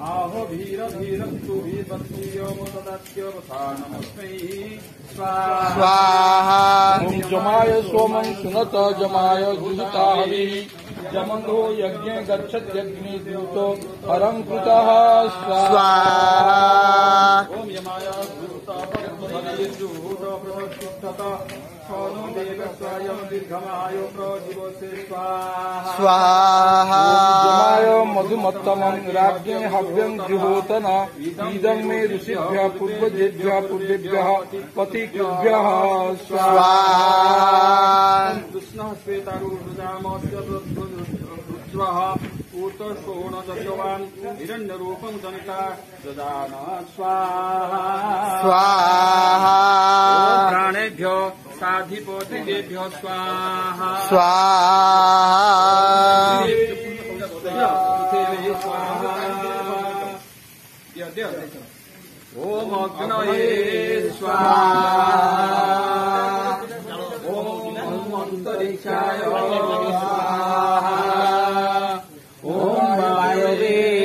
आहो भीर भीर स्वाहा जमाय सोमं सुनत जमाय जुहितावि जमंगो यज्ञ गच्छत् यज्ञे दूतो परं कृतः स्वाहा ओम यमाय जुहुत प्रसिद्धत सोनो देव स्वयं दीर्घमायो प्रजीवसे स्वाहा स्वाहा जमाय मधुमत्तमं राज्ञे हव्यं जुहोतन इदं मे ऋषिभ्यः पूर्वेभ्यः पतिभ्यः स्वाहा कृष्णः श्वेतारूढजामस्य रुद्रः ऊतशोणदशवान् हिरण्यरूपं जनिता ददान स्वाहा स्वाहा प्राणेभ्यो साधिपतिभ्यो स्वाहा स्वाहा ओम अग्नये स्वाहा ओम अंतरिक्षाय स्वाहा ओम वायवे